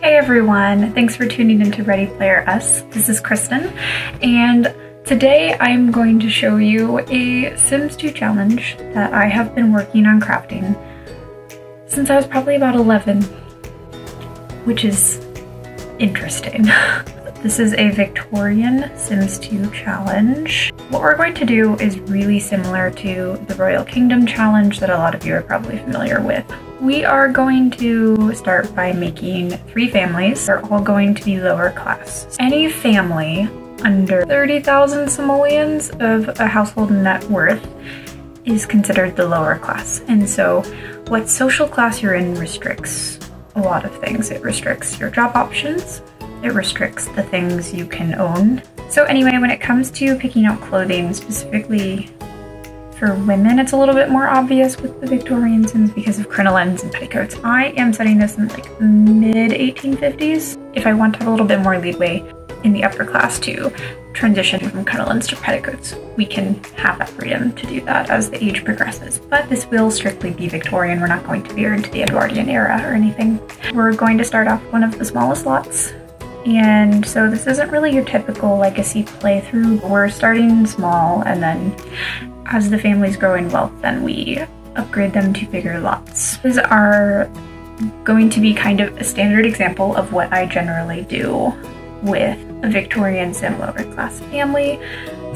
Hey everyone, thanks for tuning into Ready Player Us. This is Kristen, and today I'm going to show you a Sims 2 challenge that I have been working on crafting since I was probably about 11, which is interesting. This is a Victorian Sims 2 challenge. What we're going to do is really similar to the Royal Kingdom challenge that a lot of you are probably familiar with. We are going to start by making 3 families. They're all going to be lower class. Any family under 30,000 simoleons of a household net worth is considered the lower class. And so what social class you're in restricts a lot of things. It restricts your job options. It restricts the things you can own. So anyway, when it comes to picking out clothing specifically for women, it's a little bit more obvious with the Victorian Sims because of crinolines and petticoats. I am setting this in like mid 1850s. If I want to have a little bit more leeway in the upper class to transition from crinolines to petticoats, we can have that freedom to do that as the age progresses. But this will strictly be Victorian. We're not going to veer into the Edwardian era or anything. We're going to start off one of the smallest lots. And so this isn't really your typical legacy playthrough. We're starting small, and then as the families grow in wealth, then we upgrade them to bigger lots. These are going to be kind of a standard example of what I generally do with a Victorian Sim lower class family.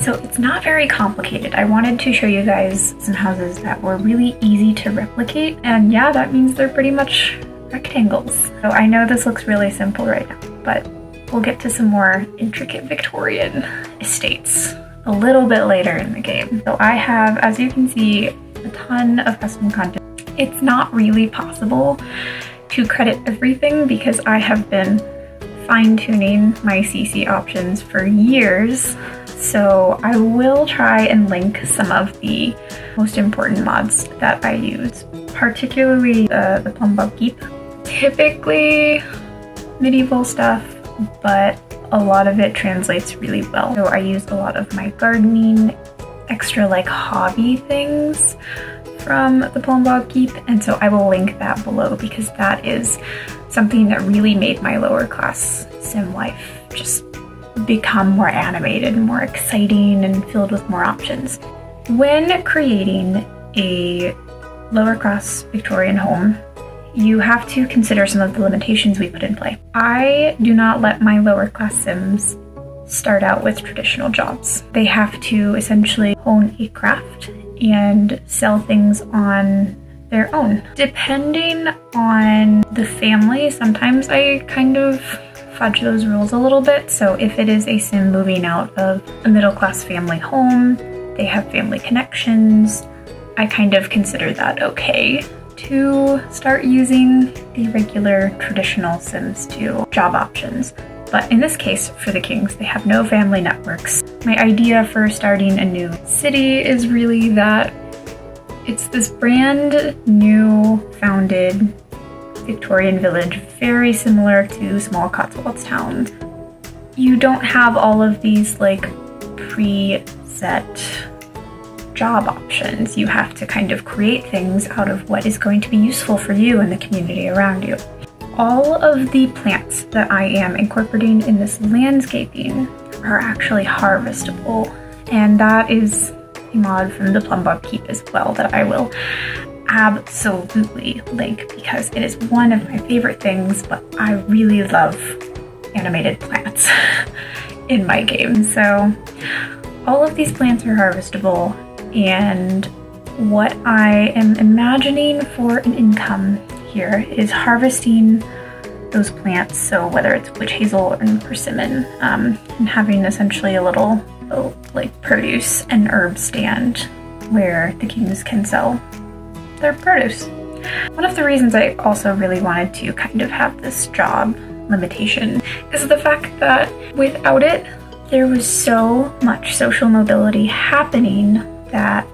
So it's not very complicated. I wanted to show you guys some houses that were really easy to replicate, and yeah, that means they're pretty much rectangles. So I know this looks really simple right now, but we'll get to some more intricate Victorian estates a little bit later in the game. So I have, as you can see, a ton of custom content. It's not really possible to credit everything because I have been fine-tuning my CC options for years. So I will try and link some of the most important mods that I use, particularly the Playable Objects. Typically medieval stuff, but a lot of it translates really well. So I use a lot of my gardening, extra like hobby things from the Playable Objects, and so I will link that below because that is something that really made my lower class sim life just become more animated, more exciting, and filled with more options. When creating a lower class Victorian home, you have to consider some of the limitations we put in play. I do not let my lower class Sims start out with traditional jobs. They have to essentially hone a craft and sell things on their own. Depending on the family, sometimes I kind of fudge those rules a little bit. So if it is a Sim moving out of a middle class family home, they have family connections, I kind of consider that okay to start using the regular traditional Sims 2 job options. But in this case, for the Kings, they have no family networks. My idea for starting a new city is really that it's this brand new founded Victorian village, very similar to small Cotswolds towns. You don't have all of these like preset job options. You have to kind of create things out of what is going to be useful for you and the community around you. All of the plants that I am incorporating in this landscaping are actually harvestable, and that is a mod from the Playable Objects as well that I will absolutely link because it is one of my favorite things, but I really love animated plants in my game. So all of these plants are harvestable, and what I am imagining for an income here is harvesting those plants, so whether it's witch hazel or persimmon, and having essentially a little like produce and herb stand where the Kings can sell their produce. One of the reasons I also really wanted to kind of have this job limitation is the fact that without it, there was so much social mobility happening that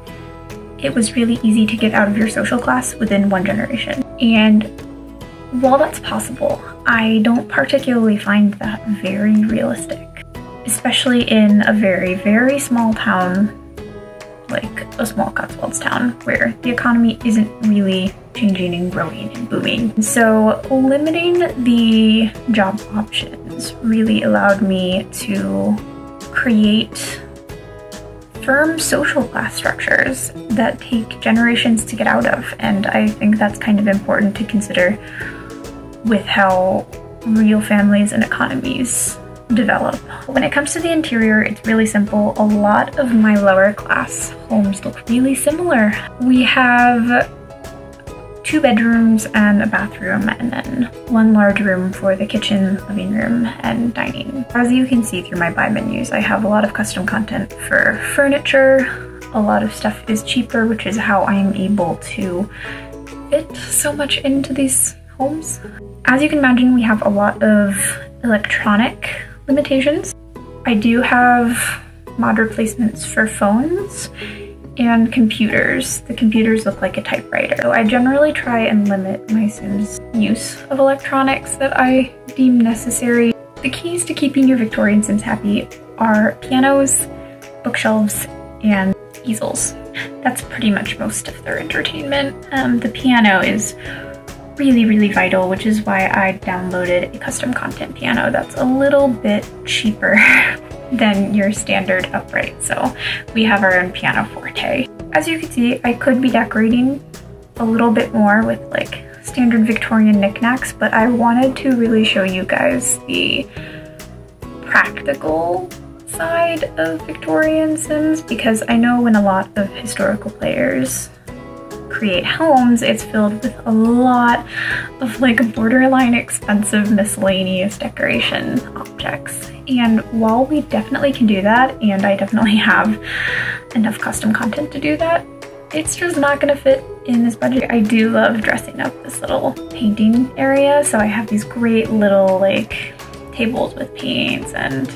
it was really easy to get out of your social class within one generation. And while that's possible, I don't particularly find that very realistic, especially in a very, very small town like a small Cotswolds town where the economy isn't really changing and growing and booming. So limiting the job options really allowed me to create firm social class structures that take generations to get out of, and I think that's kind of important to consider with how real families and economies develop. When it comes to the interior, it's really simple. A lot of my lower class homes look really similar. We have 2 bedrooms and a bathroom, and then 1 large room for the kitchen, living room, and dining. As you can see through my buy menus, I have a lot of custom content for furniture. A lot of stuff is cheaper, which is how I am able to fit so much into these homes. As you can imagine, we have a lot of electronic limitations. I do have mod replacements for phones and computers. The computers look like a typewriter. So I generally try and limit my Sims' use of electronics that I deem necessary. The keys to keeping your Victorian Sims happy are pianos, bookshelves, and easels. That's pretty much most of their entertainment. The piano is really vital, which is why I downloaded a custom content piano that's a little bit cheaper than your standard upright. So we have our own piano forte. As you can see, I could be decorating a little bit more with like standard Victorian knickknacks, but I wanted to really show you guys the practical side of Victorian Sims, because I know when a lot of historical players create homes, it's filled with a lot of like borderline expensive miscellaneous decoration objects. And while we definitely can do that, and I definitely have enough custom content to do that, it's just not gonna fit in this budget. I do love dressing up this little painting area, so I have these great little like tables with paints, and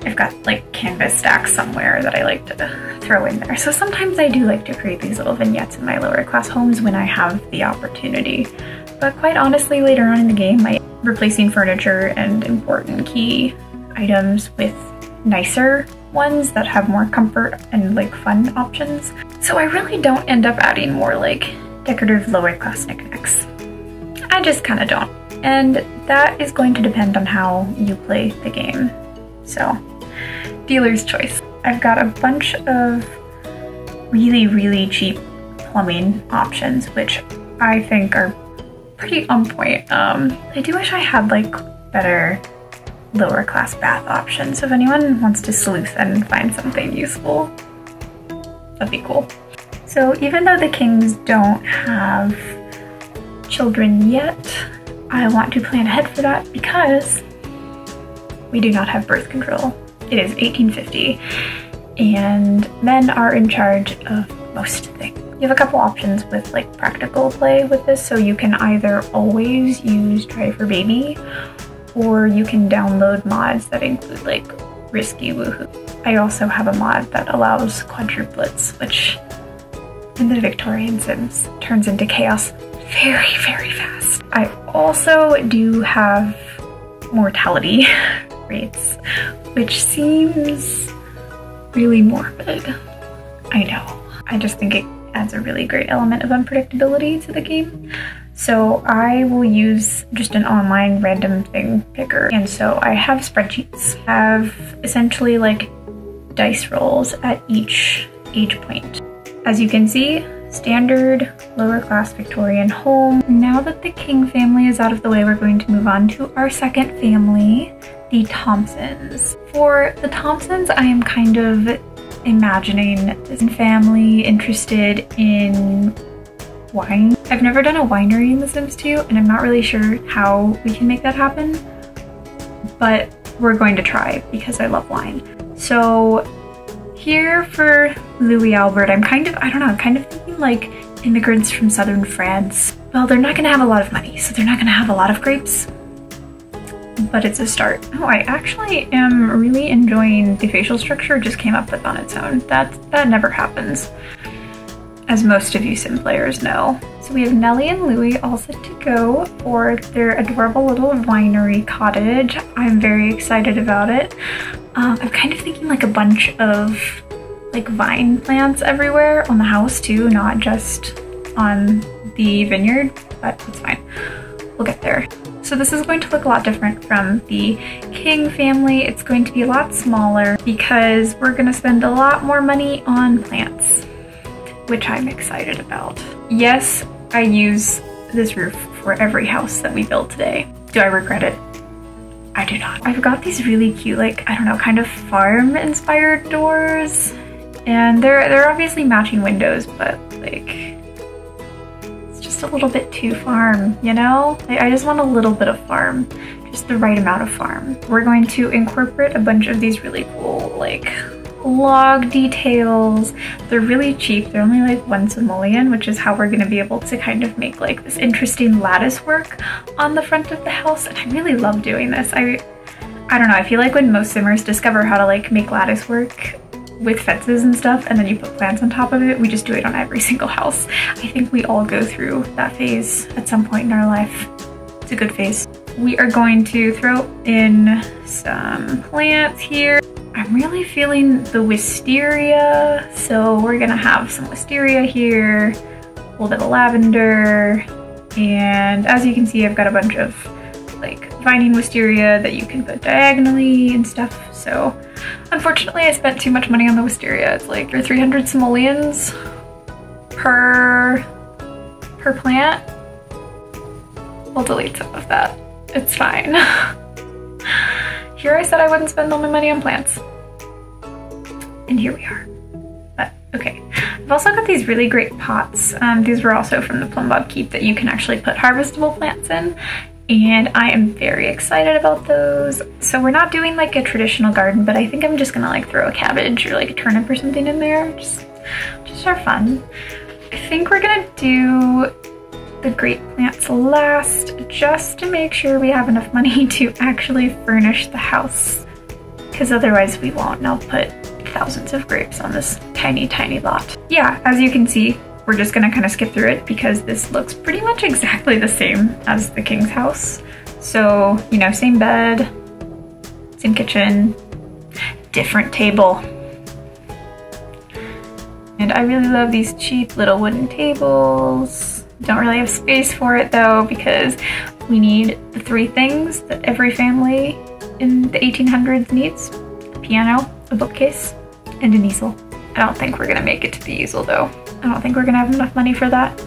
I've got like canvas stacks somewhere that I like to throw in there. So sometimes I do like to create these little vignettes in my lower class homes when I have the opportunity. But quite honestly, later on in the game, I'm replacing furniture and important key items with nicer ones that have more comfort and like fun options. So I really don't end up adding more like decorative lower class knickknacks. I just kind of don't. And that is going to depend on how you play the game. So, dealer's choice. I've got a bunch of really cheap plumbing options, which I think are pretty on point. I do wish I had like better lower class bath options. If anyone wants to sleuth and find something useful, that'd be cool. So even though the Kings don't have children yet, I want to plan ahead for that because we do not have birth control. It is 1850 and men are in charge of most things. You have a couple options with like practical play with this, so you can either always use Try for Baby, or you can download mods that include like Risky Woohoo. I also have a mod that allows quadruplets, which in the Victorian Sims turns into chaos very fast. I also do have mortality rates, which seems really morbid. I know. I just think it adds a really great element of unpredictability to the game. So I will use just an online random thing picker. And so I have spreadsheets. I have essentially like dice rolls at each age point. As you can see, standard lower class Victorian home. Now that the King family is out of the way, we're going to move on to our second family, the Thompsons. For the Thompsons, I am kind of imagining this family interested in wine. I've never done a winery in The Sims 2, and I'm not really sure how we can make that happen, but we're going to try because I love wine. So here for Louis Albert, I'm kind of thinking like immigrants from southern France. Well, they're not gonna have a lot of money, so they're not gonna have a lot of grapes, but it's a start. Oh, I actually am really enjoying the facial structure it just came up with on its own. That never happens, as most of you Sim players know. So we have Nellie and Louie all set to go for their adorable little winery cottage. I'm very excited about it. I'm kind of thinking like a bunch of like vine plants everywhere on the house too, not just on the vineyard, but it's fine. We'll get there. So this is going to look a lot different from the King family. It's going to be a lot smaller because we're gonna spend a lot more money on plants, which I'm excited about. Yes, I use this roof for every house that we build today. Do I regret it? I do not. I've got these really cute, like, I don't know, kind of farm inspired doors. And they're obviously matching windows, but like, a little bit too farm, you know? I just want a little bit of farm, just the right amount of farm. We're going to incorporate a bunch of these really cool like log details. They're really cheap. They're only like 1 simoleon, which is how we're gonna be able to kind of make like this interesting lattice work on the front of the house. And I really love doing this. I don't know, I feel like when most simmers discover how to like make lattice work with fences and stuff, and then you put plants on top of it, we just do it on every single house. I think we all go through that phase at some point in our life. It's a good phase. We are going to throw in some plants here. I'm really feeling the wisteria, so we're gonna have some wisteria here, a little bit of lavender, and as you can see, I've got a bunch of like vining wisteria that you can put diagonally and stuff. So unfortunately, I spent too much money on the wisteria. It's like 300 simoleons per plant. We'll delete some of that. It's fine. Here I said I wouldn't spend all my money on plants. And here we are. But okay. I've also got these really great pots. These were also from the Plum Bob Keep that you can actually put harvestable plants in. And I am very excited about those. So we're not doing like a traditional garden, but I think I'm just gonna like throw a cabbage or like a turnip or something in there. Just for fun. I think we're gonna do the great plants last, just to make sure we have enough money to actually furnish the house. Because otherwise we won't, and I'll put thousands of grapes on this tiny, tiny lot. Yeah, as you can see, we're just gonna kind of skip through it because this looks pretty much exactly the same as the King's house. So, you know, same bed, same kitchen, different table. And I really love these cheap little wooden tables. Don't really have space for it though because we need the 3 things that every family in the 1800s needs: a piano, a bookcase, and an easel. I don't think we're gonna make it to the easel though. I don't think we're gonna have enough money for that.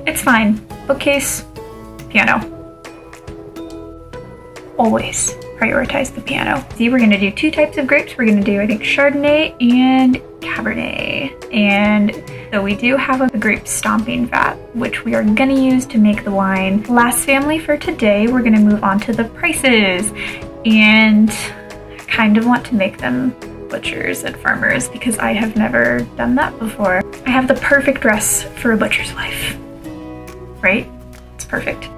It's fine. Bookcase, piano. Always prioritize the piano. See, we're gonna do 2 types of grapes. We're gonna do, I think, Chardonnay and Cabernet. And so we do have a grape stomping vat, which we are gonna use to make the wine. Last family for today, we're gonna move on to the prices. And I kind of want to make them butchers and farmers because I have never done that before. I have the perfect dress for a butcher's wife, right? It's perfect.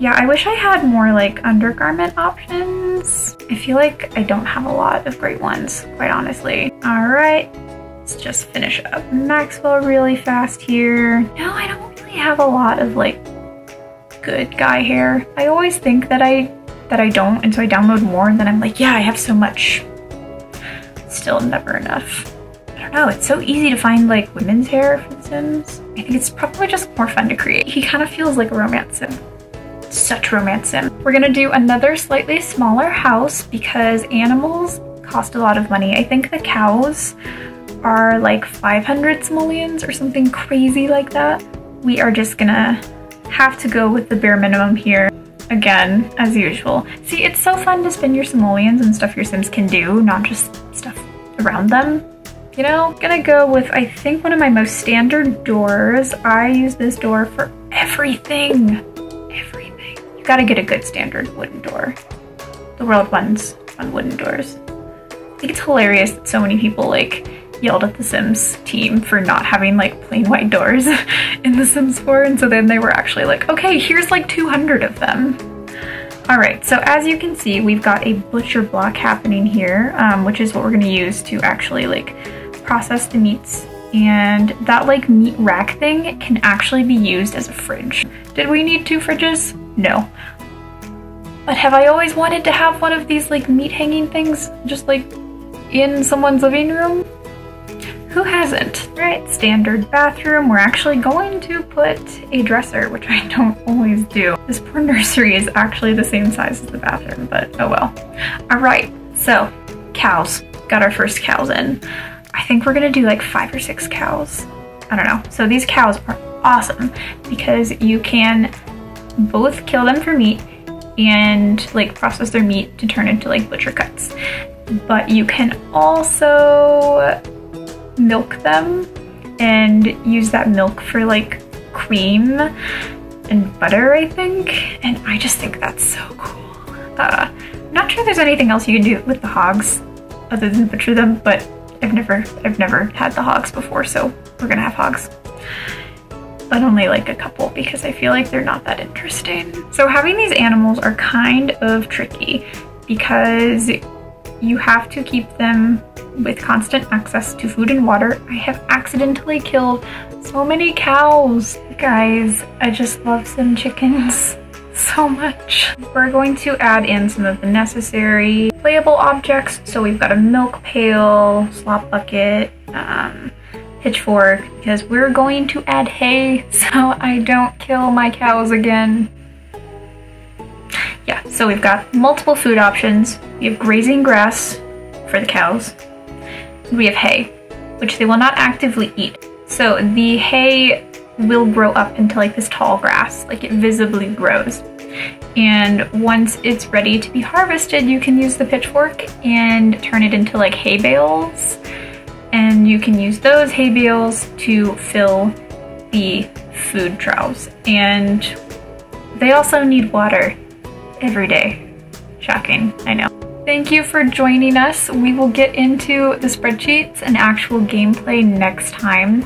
Yeah, I wish I had more like undergarment options. I feel like I don't have a lot of great ones, quite honestly. All right, let's just finish up Maxwell really fast here. No, I don't really have a lot of like good guy hair. I always think that I don't, and so I download more and then I'm like, yeah, I have so much. Still never enough. I don't know, it's so easy to find like women's hair for The Sims. I think it's probably just more fun to create. He kind of feels like a romance sim. Such a romance sim. We're gonna do another slightly smaller house because animals cost a lot of money. I think the cows are like 500 simoleons or something crazy like that. We are just gonna have to go with the bare minimum here. Again, as usual. See, it's so fun to spend your simoleons and stuff your Sims can do, not just stuff around them. You know, gonna go with, I think, one of my most standard doors. I use this door for everything. Everything. You gotta get a good standard wooden door. The world runs on wooden doors. I think it's hilarious that so many people like yelled at the Sims team for not having like plain white doors in The Sims 4, and so then they were actually like, okay, here's like 200 of them. All right, so as you can see, we've got a butcher block happening here, which is what we're gonna use to actually like process the meats. And that like meat rack thing can actually be used as a fridge. Did we need 2 fridges? No. But have I always wanted to have one of these like meat hanging things just like in someone's living room? Who hasn't? Right, standard bathroom. We're actually going to put a dresser, which I don't always do. This poor nursery is actually the same size as the bathroom, but oh well. All right, so cows. Got our first cows in. I think we're gonna do like 5 or 6 cows. I don't know. So these cows are awesome because you can both kill them for meat and like process their meat to turn into like butcher cuts. But you can also milk them and use that milk for like cream and butter, I think. And I just think that's so cool. I'm not sure there's anything else you can do with the hogs other than butcher them, but I've never had the hogs before, so we're gonna have hogs. But only like a couple because I feel like they're not that interesting. So having these animals are kind of tricky because you have to keep them with constant access to food and water. I have accidentally killed so many cows. Guys, I just love some chickens so much. We're going to add in some of the necessary playable objects. So we've got a milk pail, slop bucket, pitchfork, because we're going to add hay so I don't kill my cows again. Yeah, so we've got multiple food options. We have grazing grass for the cows. We have hay, which they will not actively eat. So the hay will grow up into like this tall grass, like it visibly grows. And once it's ready to be harvested, you can use the pitchfork and turn it into like hay bales. And you can use those hay bales to fill the food troughs. And they also need water every day. Shocking, I know. Thank you for joining us. We will get into the spreadsheets and actual gameplay next time.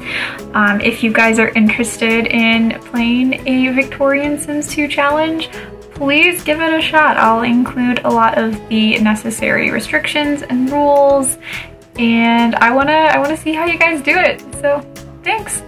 If you guys are interested in playing a Victorian Sims 2 challenge, please give it a shot. I'll include a lot of the necessary restrictions and rules, and I wanna see how you guys do it. So thanks.